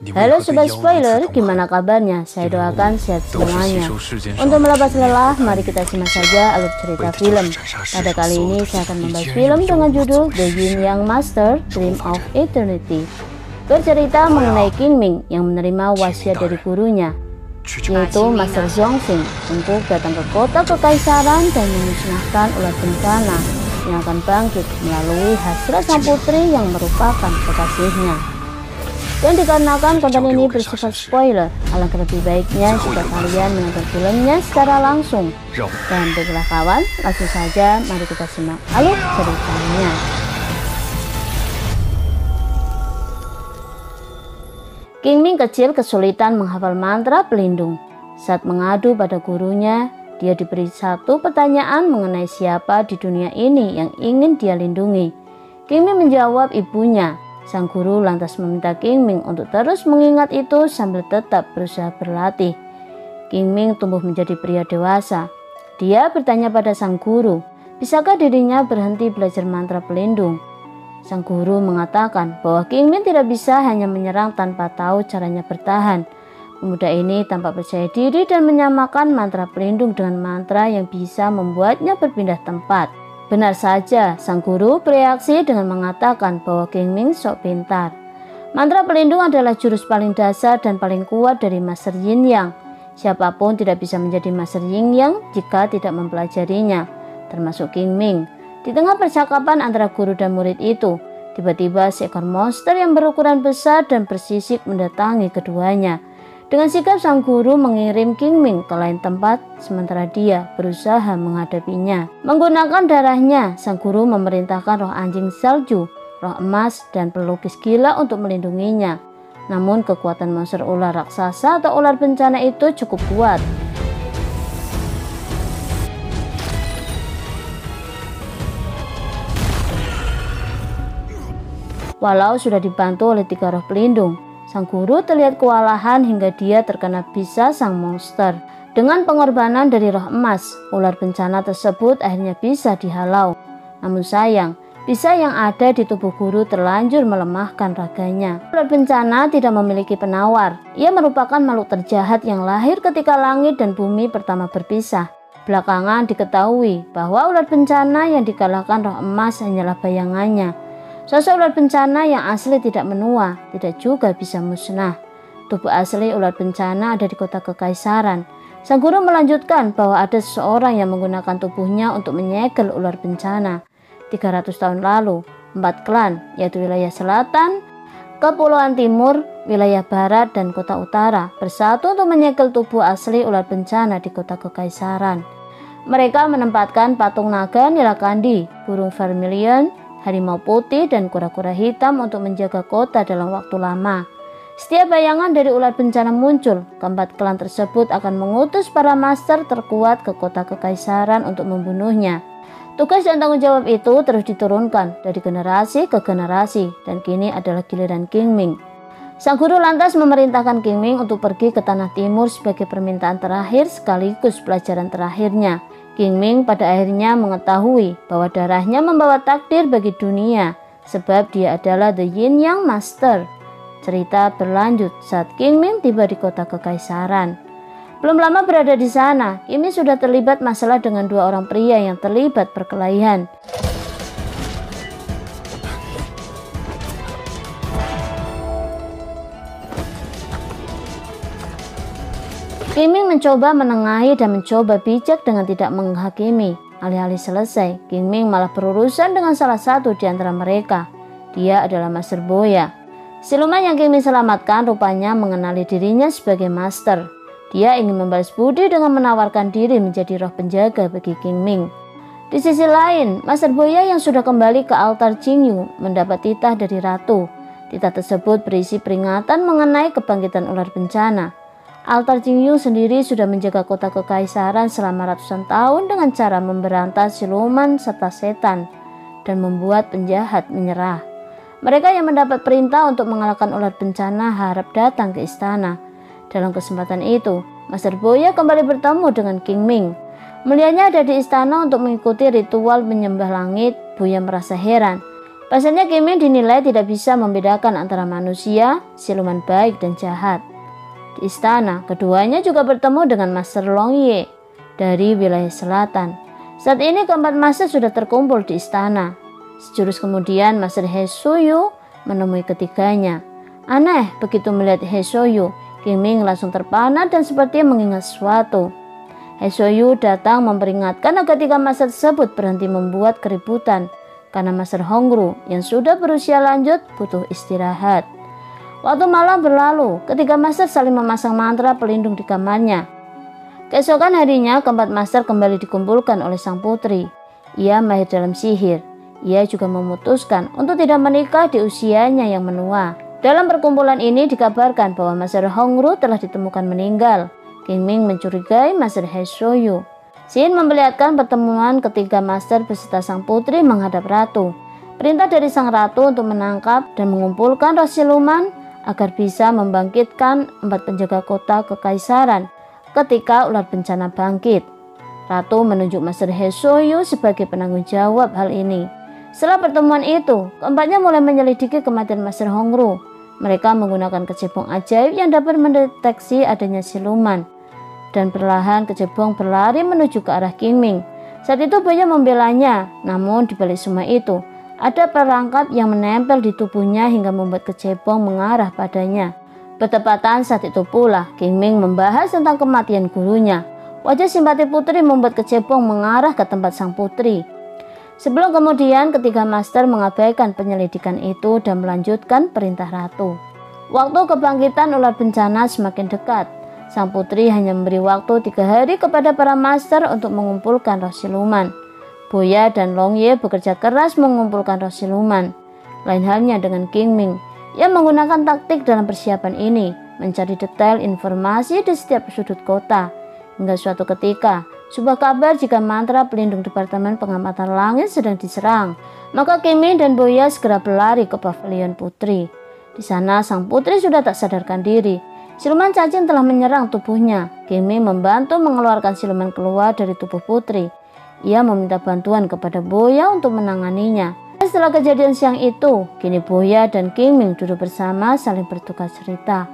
Halo Sobat Spoiler, gimana kabarnya? Saya doakan sehat semuanya. Untuk melepas lelah, mari kita simak saja alur cerita film. Pada kali ini saya akan membahas film dengan judul The Yin Yang Master, Dream of Eternity. Bercerita mengenai King Ming yang menerima wasiat dari gurunya, yaitu Master Zhongxing, untuk datang ke kota kekaisaran dan memusnahkan ular bencana yang akan bangkit melalui hasrat sang putri yang merupakan kekasihnya. Dan dikarenakan konten ini bersifat spoiler, alangkah lebih baiknya jika kalian menonton filmnya secara langsung. Dan baiklah kawan, langsung saja mari kita simak alur ceritanya. King Ming kecil kesulitan menghafal mantra pelindung. Saat mengadu pada gurunya, dia diberi satu pertanyaan mengenai siapa di dunia ini yang ingin dia lindungi. King Ming menjawab ibunya. Sang guru lantas meminta King Ming untuk terus mengingat itu sambil tetap berusaha berlatih. King Ming tumbuh menjadi pria dewasa. Dia bertanya pada sang guru, bisakah dirinya berhenti belajar mantra pelindung? Sang guru mengatakan bahwa King Ming tidak bisa hanya menyerang tanpa tahu caranya bertahan. Pemuda ini tampak percaya diri dan menyamakan mantra pelindung dengan mantra yang bisa membuatnya berpindah tempat. Benar saja, sang guru bereaksi dengan mengatakan bahwa King Ming sok pintar. Mantra pelindung adalah jurus paling dasar dan paling kuat dari Master Yin Yang. Siapapun tidak bisa menjadi Master Yin Yang jika tidak mempelajarinya, termasuk King Ming. Di tengah percakapan antara guru dan murid itu, tiba-tiba seekor monster yang berukuran besar dan bersisik mendatangi keduanya. Dengan sigap sang guru mengirim King Ming ke lain tempat, sementara dia berusaha menghadapinya. Menggunakan darahnya, sang guru memerintahkan roh anjing salju, roh emas, dan pelukis gila untuk melindunginya. Namun kekuatan monster ular raksasa atau ular bencana itu cukup kuat. Walau sudah dibantu oleh 3 roh pelindung, sang guru terlihat kewalahan hingga dia terkena bisa sang monster. Dengan pengorbanan dari roh emas, ular bencana tersebut akhirnya bisa dihalau. Namun sayang, bisa yang ada di tubuh guru terlanjur melemahkan raganya. Ular bencana tidak memiliki penawar. Ia merupakan makhluk terjahat yang lahir ketika langit dan bumi pertama berpisah. Belakangan diketahui bahwa ular bencana yang dikalahkan roh emas hanyalah bayangannya. Sosok ular bencana yang asli tidak menua, tidak juga bisa musnah. Tubuh asli ular bencana ada di kota kekaisaran. Sang guru melanjutkan bahwa ada seseorang yang menggunakan tubuhnya untuk menyegel ular bencana. 300 tahun lalu, 4 klan, yaitu wilayah selatan, kepulauan timur, wilayah barat, dan kota utara, bersatu untuk menyegel tubuh asli ular bencana di kota kekaisaran. Mereka menempatkan patung naga Nilakandi, burung vermilion, harimau putih, dan kura-kura hitam untuk menjaga kota dalam waktu lama. Setiap bayangan dari ular bencana muncul, keempat klan tersebut akan mengutus para master terkuat ke kota kekaisaran untuk membunuhnya. Tugas dan tanggung jawab itu terus diturunkan dari generasi ke generasi, dan kini adalah giliran King Ming. Sang guru lantas memerintahkan King Ming untuk pergi ke tanah timur sebagai permintaan terakhir sekaligus pelajaran terakhirnya. King Ming pada akhirnya mengetahui bahwa darahnya membawa takdir bagi dunia, sebab dia adalah The Yin Yang Master. Cerita berlanjut saat King Ming tiba di kota kekaisaran. Belum lama berada di sana, King Ming sudah terlibat masalah dengan 2 orang pria yang terlibat perkelahian. King Ming mencoba menengahi dan mencoba bijak dengan tidak menghakimi. Alih-alih selesai, King Ming malah berurusan dengan salah satu di antara mereka. Dia adalah Master Boya. Siluman yang King Ming selamatkan rupanya mengenali dirinya sebagai Master. Dia ingin membalas budi dengan menawarkan diri menjadi roh penjaga bagi King Ming. Di sisi lain, Master Boya yang sudah kembali ke altar Jingyu mendapat titah dari Ratu. Titah tersebut berisi peringatan mengenai kebangkitan ular bencana. Altar Jingyu sendiri sudah menjaga kota kekaisaran selama ratusan tahun dengan cara memberantas siluman serta setan dan membuat penjahat menyerah. Mereka yang mendapat perintah untuk mengalahkan ular bencana harap datang ke istana. Dalam kesempatan itu, Master Boya kembali bertemu dengan King Ming. Melihatnya ada di istana untuk mengikuti ritual menyembah langit, Boya merasa heran. Pasalnya King Ming dinilai tidak bisa membedakan antara manusia, siluman baik dan jahat. Di istana, keduanya juga bertemu dengan Master Long Ye dari wilayah selatan. Saat ini keempat master sudah terkumpul di istana. Sejurus kemudian Master He Shouyu menemui ketiganya. Aneh, begitu melihat He Shouyu, King Ming langsung terpana dan sepertinya mengingat sesuatu. He Shouyu datang memperingatkan agar tiga master tersebut berhenti membuat keributan karena Master Hongru yang sudah berusia lanjut butuh istirahat. Waktu malam berlalu, ketiga master saling memasang mantra pelindung di kamarnya. Keesokan harinya, keempat master kembali dikumpulkan oleh sang putri. Ia mahir dalam sihir. Ia juga memutuskan untuk tidak menikah di usianya yang menua. Dalam perkumpulan ini dikabarkan bahwa Master Hongru telah ditemukan meninggal. King Ming mencurigai Master He Shouyu. Scene memperlihatkan pertemuan ketiga master beserta sang putri menghadap ratu. Perintah dari sang ratu untuk menangkap dan mengumpulkan roh siluman agar bisa membangkitkan 4 penjaga kota kekaisaran ketika ular bencana bangkit. Ratu menunjuk Master He Shouyu sebagai penanggung jawab hal ini. Setelah pertemuan itu, keempatnya mulai menyelidiki kematian Master Hongru. Mereka menggunakan kecebong ajaib yang dapat mendeteksi adanya siluman. Dan perlahan kecebong berlari menuju ke arah King Ming. Saat itu Boya membelanya, namun di balik semua itu ada perangkap yang menempel di tubuhnya hingga membuat kecebong mengarah padanya. Bertepatan saat itu pula King Ming membahas tentang kematian gurunya. Wajah simpati putri membuat kecebong mengarah ke tempat sang putri. Sebelum kemudian ketiga master mengabaikan penyelidikan itu dan melanjutkan perintah ratu. Waktu kebangkitan ular bencana semakin dekat. Sang putri hanya memberi waktu 3 hari kepada para master untuk mengumpulkan roh siluman. Boya dan Long Ye bekerja keras mengumpulkan roh siluman. Lain halnya dengan King Ming. Ia menggunakan taktik dalam persiapan ini, mencari detail informasi di setiap sudut kota. Hingga suatu ketika, sebuah kabar jika mantra pelindung Departemen Pengamatan Langit sedang diserang. Maka King Ming dan Boya segera berlari ke pavilion putri. Di sana sang putri sudah tak sadarkan diri. Siluman cacing telah menyerang tubuhnya. King Ming membantu mengeluarkan siluman keluar dari tubuh putri. Ia meminta bantuan kepada Boya untuk menanganinya. Setelah kejadian siang itu, kini Boya dan King Ming duduk bersama saling bertukar cerita.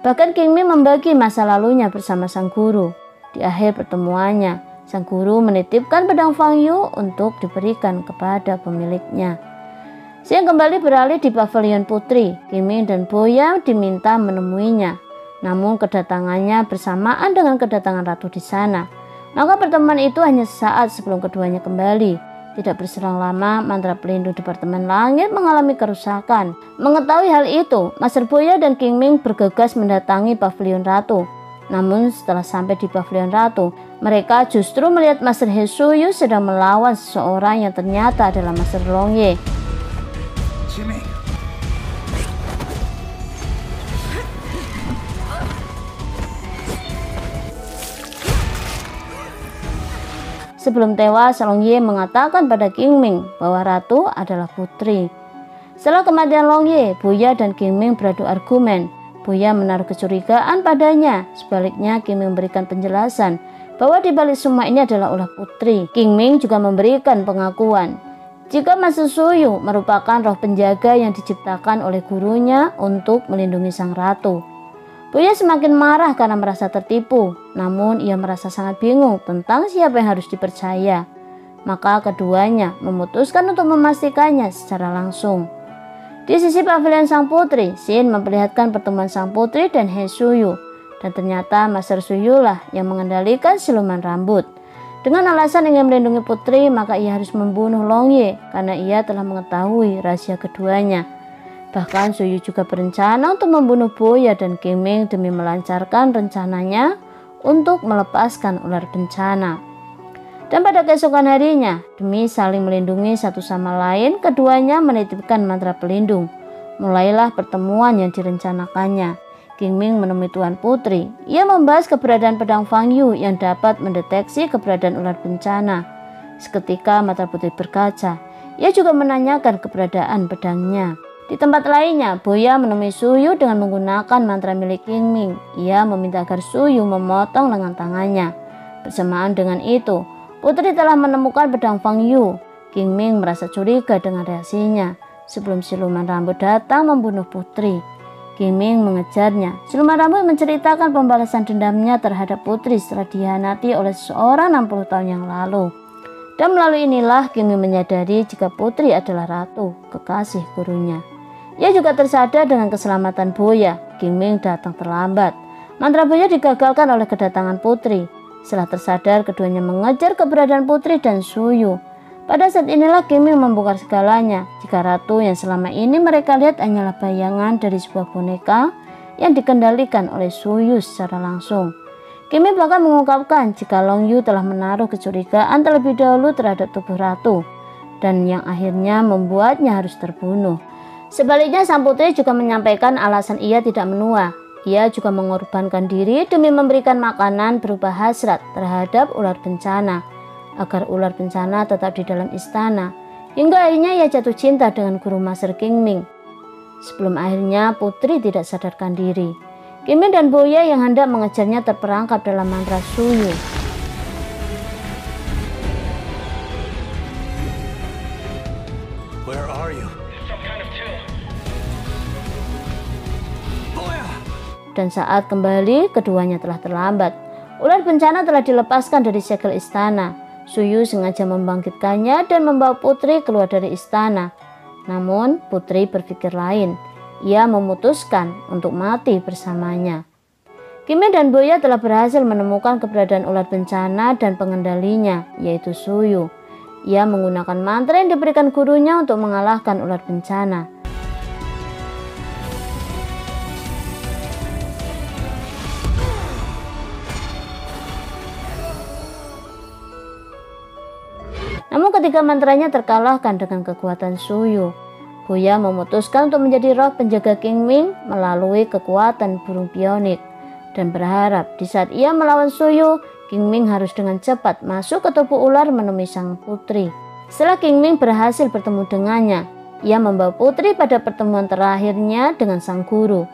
Bahkan King Ming membagi masa lalunya bersama sang guru. Di akhir pertemuannya, sang guru menitipkan pedang Fang Yu untuk diberikan kepada pemiliknya. Siang kembali beralih di pavilion putri. King Ming dan Boya diminta menemuinya. Namun kedatangannya bersamaan dengan kedatangan ratu di sana. Maka pertemuan itu hanya sesaat sebelum keduanya kembali. Tidak berselang lama, mantra pelindung Departemen Langit mengalami kerusakan. Mengetahui hal itu, Master Boya dan King Ming bergegas mendatangi pavilion ratu. Namun setelah sampai di pavilion ratu, mereka justru melihat Master He Shouyu sedang melawan seseorang yang ternyata adalah Master Long Ye. Sebelum tewas, Long Ye mengatakan pada King Ming bahwa ratu adalah putri. Setelah kematian Long Ye, Boya dan King Ming beradu argumen. Boya menaruh kecurigaan padanya. Sebaliknya, King Ming memberikan penjelasan bahwa di balik semua ini adalah ulah putri. King Ming juga memberikan pengakuan jika Master Shouyu merupakan roh penjaga yang diciptakan oleh gurunya untuk melindungi sang ratu. Boya semakin marah karena merasa tertipu, namun ia merasa sangat bingung tentang siapa yang harus dipercaya. Maka keduanya memutuskan untuk memastikannya secara langsung. Di sisi pavilion sang putri, Shin memperlihatkan pertemuan sang putri dan He Shouyu. Dan ternyata Master Shouyu lah yang mengendalikan siluman rambut. Dengan alasan ingin melindungi putri, maka ia harus membunuh Long Ye karena ia telah mengetahui rahasia keduanya. Bahkan Shouyu juga berencana untuk membunuh Boya dan King Ming demi melancarkan rencananya untuk melepaskan ular bencana. Dan pada keesokan harinya, demi saling melindungi satu sama lain, keduanya menitipkan mantra pelindung. Mulailah pertemuan yang direncanakannya. King Ming menemui Tuan Putri. Ia membahas keberadaan pedang Fang Yu yang dapat mendeteksi keberadaan ular bencana. Seketika mata Putri berkaca. Ia juga menanyakan keberadaan pedangnya. Di tempat lainnya, Boya menemui Shouyu dengan menggunakan mantra milik King Ming. Ia meminta agar Shouyu memotong lengan tangannya. Bersamaan dengan itu, Putri telah menemukan pedang Fang Yu. King Ming merasa curiga dengan reaksinya. sebelum siluman rambut datang membunuh putri. Qingming mengejarnya. Siluman rambut menceritakan pembalasan dendamnya terhadap putri setelah dihianati oleh seseorang 60 tahun yang lalu. Dan melalui inilah Qingming menyadari jika putri adalah ratu, kekasih gurunya. Ia juga tersadar dengan keselamatan Boya. Qingming datang terlambat. Mantra Boya digagalkan oleh kedatangan putri. Setelah tersadar, keduanya mengejar keberadaan putri dan Suyu. Pada saat inilah Qingming membongkar segalanya. Jika ratu yang selama ini mereka lihat hanyalah bayangan dari sebuah boneka yang dikendalikan oleh Suyu secara langsung. Qingming bahkan mengungkapkan jika Long Yu telah menaruh kecurigaan terlebih dahulu terhadap tubuh ratu, dan yang akhirnya membuatnya harus terbunuh. Sebaliknya, sang putri juga menyampaikan alasan ia tidak menua. Ia juga mengorbankan diri demi memberikan makanan berupa hasrat terhadap ular bencana, agar ular bencana tetap di dalam istana, hingga akhirnya ia jatuh cinta dengan guru Master Qingming. Sebelum akhirnya putri tidak sadarkan diri, Qingming dan Boya yang hendak mengejarnya terperangkap dalam mantra Suyu. Where are you? Some kind of tomb. Boya! Dan saat kembali, keduanya telah terlambat. Ular bencana telah dilepaskan dari segel istana. Suyu sengaja membangkitkannya dan membawa putri keluar dari istana. Namun, putri berpikir lain. Ia memutuskan untuk mati bersamanya. Qingming dan Boya telah berhasil menemukan keberadaan ular bencana dan pengendalinya, yaitu Suyu. Ia menggunakan mantra yang diberikan gurunya untuk mengalahkan ular bencana. Namun ketika mantranya terkalahkan dengan kekuatan Suyu, Boya memutuskan untuk menjadi roh penjaga Qingming melalui kekuatan burung pionik dan berharap di saat ia melawan Suyu, Qingming harus dengan cepat masuk ke tubuh ular menemui sang putri. Setelah Qingming berhasil bertemu dengannya, ia membawa putri pada pertemuan terakhirnya dengan sang guru.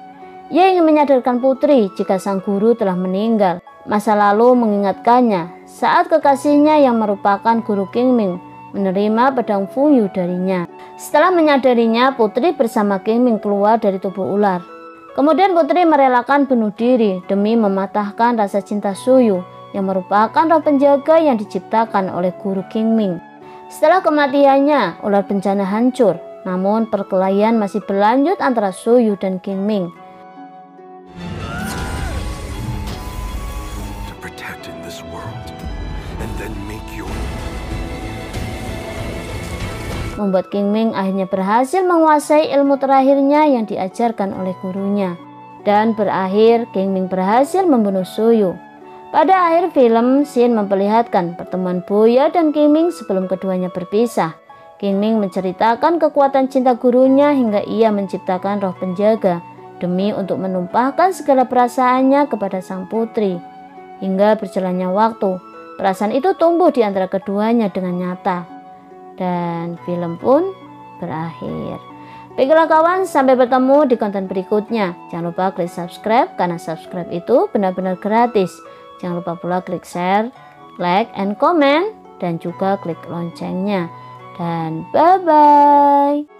Ia ingin menyadarkan putri jika sang guru telah meninggal. Masa lalu mengingatkannya saat kekasihnya yang merupakan guru Qingming menerima pedang Fuyu darinya. Setelah menyadarinya, putri bersama Qingming keluar dari tubuh ular. Kemudian putri merelakan bunuh diri demi mematahkan rasa cinta Suyu yang merupakan roh penjaga yang diciptakan oleh guru Qingming. Setelah kematiannya, ular bencana hancur, namun perkelahian masih berlanjut antara Suyu dan Qingming. Membuat Qingming akhirnya berhasil menguasai ilmu terakhirnya yang diajarkan oleh gurunya. Dan berakhir, Qingming berhasil membunuh Suyu. Pada akhir film, scene memperlihatkan pertemuan Boya dan Qingming sebelum keduanya berpisah. Qingming menceritakan kekuatan cinta gurunya hingga ia menciptakan roh penjaga demi untuk menumpahkan segala perasaannya kepada sang putri. Hingga berjalannya waktu, perasaan itu tumbuh di antara keduanya dengan nyata. Dan film pun berakhir. Baiklah kawan, sampai bertemu di konten berikutnya. Jangan lupa klik subscribe karena subscribe itu benar-benar gratis. Jangan lupa pula klik share, like, and comment, dan juga klik loncengnya. Dan bye-bye.